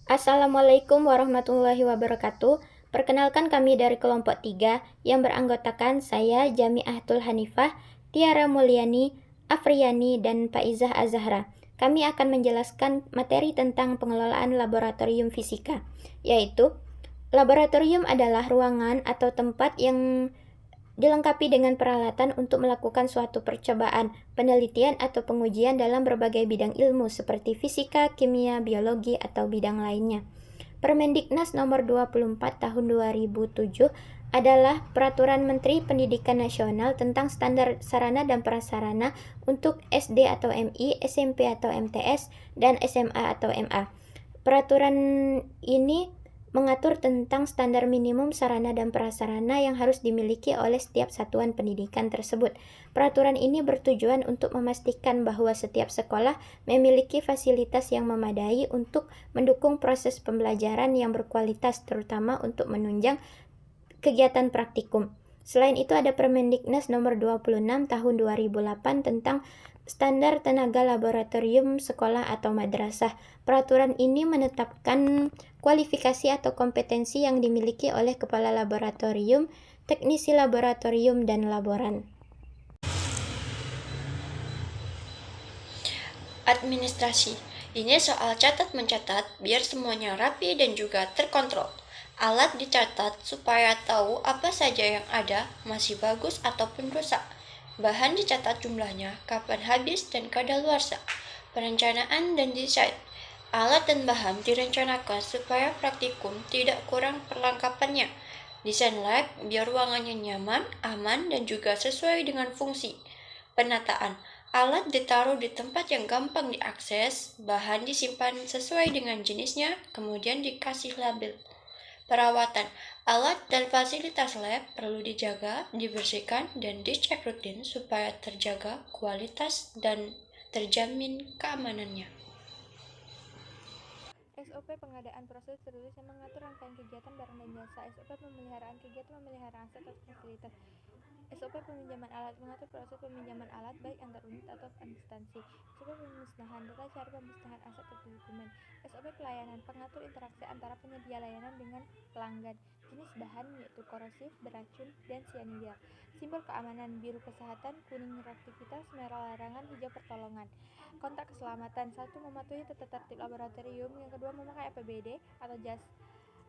Assalamualaikum warahmatullahi wabarakatuh. Perkenalkan kami dari kelompok 3 yang beranggotakan saya Jamiatul Hanifah, Tiara Mulyani, Afriyani, dan Faizah Azahra. Kami akan menjelaskan materi tentang pengelolaan laboratorium fisika, yaitu laboratorium adalah ruangan atau tempat yang dilengkapi dengan peralatan untuk melakukan suatu percobaan, penelitian, atau pengujian dalam berbagai bidang ilmu seperti fisika, kimia, biologi, atau bidang lainnya. Permendiknas nomor 24 tahun 2007 adalah Peraturan Menteri Pendidikan Nasional tentang standar sarana dan prasarana untuk SD atau MI, SMP atau MTS, dan SMA atau MA. Peraturan ini mengatur tentang standar minimum sarana dan prasarana yang harus dimiliki oleh setiap satuan pendidikan tersebut. Peraturan ini bertujuan untuk memastikan bahwa setiap sekolah memiliki fasilitas yang memadai untuk mendukung proses pembelajaran yang berkualitas, terutama untuk menunjang kegiatan praktikum. Selain itu ada Permendiknas nomor 26 tahun 2008 tentang standar tenaga laboratorium sekolah atau madrasah. Peraturan ini menetapkan kualifikasi atau kompetensi yang dimiliki oleh kepala laboratorium, teknisi laboratorium, dan laboran. Administrasi. Ini soal catat-mencatat biar semuanya rapi dan juga terkontrol. Alat dicatat supaya tahu apa saja yang ada, masih bagus ataupun rusak. Bahan dicatat jumlahnya, kapan habis dan kadaluarsa. Perencanaan dan desain. Alat dan bahan direncanakan supaya praktikum tidak kurang perlengkapannya. Desain lab biar ruangannya nyaman, aman, dan juga sesuai dengan fungsi. Penataan. Alat ditaruh di tempat yang gampang diakses, bahan disimpan sesuai dengan jenisnya, kemudian dikasih label. Perawatan. Alat dan fasilitas lab perlu dijaga, dibersihkan, dan dicek rutin supaya terjaga kualitas dan terjamin keamanannya. SOP pengadaan proses tertulis yang mengatur rangkaian kegiatan barang dan jasa. SOP pemeliharaan kegiatan memelihara aset atau fasilitas. SOP peminjaman alat mengatur proses peminjaman alat baik antar unit atau instansi. SOP pemusnahan data cara pemusnahan aset atau dokumen. SOP pelayanan pengatur interaksi antara penyedia layanan dengan pelanggan. Jenis bahan yaitu korosif, beracun, dan sianida. Simbol keamanan biru kesehatan, kuning reaktivitas, merah larangan, hijau pertolongan. Kontak keselamatan. 1. Mematuhi tata tertib laboratorium. Yang kedua, memakai APBD atau jas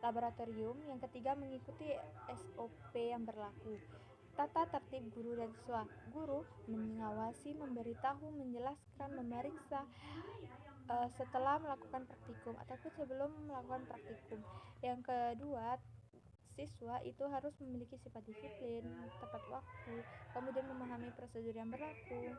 laboratorium. Yang ketiga, mengikuti SOP yang berlaku. Tata tertib guru dan siswa. Guru mengawasi, memberitahu, menjelaskan, memeriksa setelah melakukan praktikum ataupun sebelum melakukan praktikum. Yang kedua, siswa itu harus memiliki sifat disiplin, tepat waktu, kemudian memahami prosedur yang berlaku.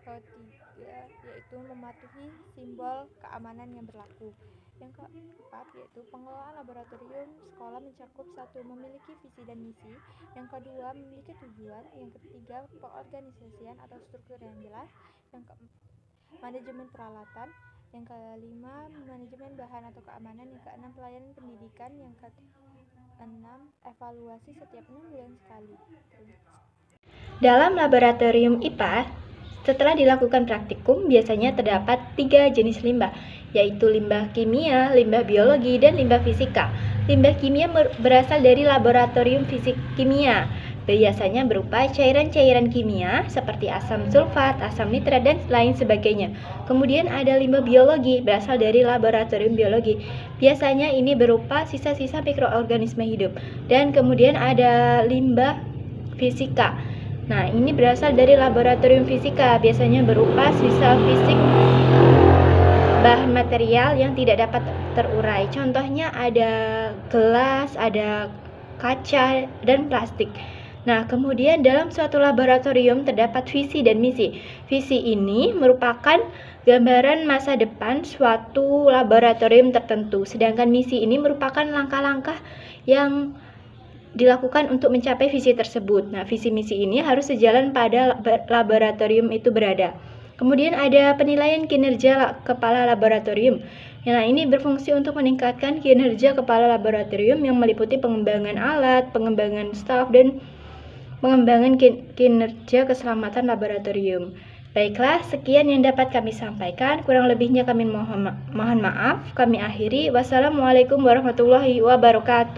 Ketiga, yaitu mematuhi simbol keamanan yang berlaku. Yang keempat, yaitu pengelolaan laboratorium sekolah mencakup 1. Memiliki visi dan misi. Yang kedua, memiliki tujuan. Yang ketiga, pengorganisasian atau struktur yang jelas. Yang keempat, manajemen peralatan. Yang kelima, manajemen bahan atau keamanan. Yang keenam, pelayanan pendidikan. Yang keenam, evaluasi setiap 6 bulan sekali. Dalam laboratorium IPA, setelah dilakukan praktikum, biasanya terdapat 3 jenis limbah, yaitu limbah kimia, limbah biologi, dan limbah fisika. Limbah kimia berasal dari laboratorium fisik kimia. Biasanya berupa cairan-cairan kimia seperti asam sulfat, asam nitrat, dan lain sebagainya. Kemudian ada limbah biologi, berasal dari laboratorium biologi. Biasanya ini berupa sisa-sisa mikroorganisme hidup. Dan kemudian ada limbah fisika. Nah, ini berasal dari laboratorium fisika, biasanya berupa sisa fisik bahan material yang tidak dapat terurai. Contohnya ada gelas, ada kaca, dan plastik. Nah, kemudian dalam suatu laboratorium terdapat visi dan misi. Visi ini merupakan gambaran masa depan suatu laboratorium tertentu, sedangkan misi ini merupakan langkah-langkah yang dilakukan untuk mencapai visi tersebut. Nah, visi misi ini harus sejalan pada laboratorium itu berada. Kemudian ada penilaian kinerja kepala laboratorium. Nah, ini berfungsi untuk meningkatkan kinerja kepala laboratorium yang meliputi pengembangan alat, pengembangan staf, dan pengembangan kinerja keselamatan laboratorium. Baiklah, sekian yang dapat kami sampaikan. Kurang lebihnya kami mohon maaf. Kami akhiri. Wassalamualaikum warahmatullahi wabarakatuh.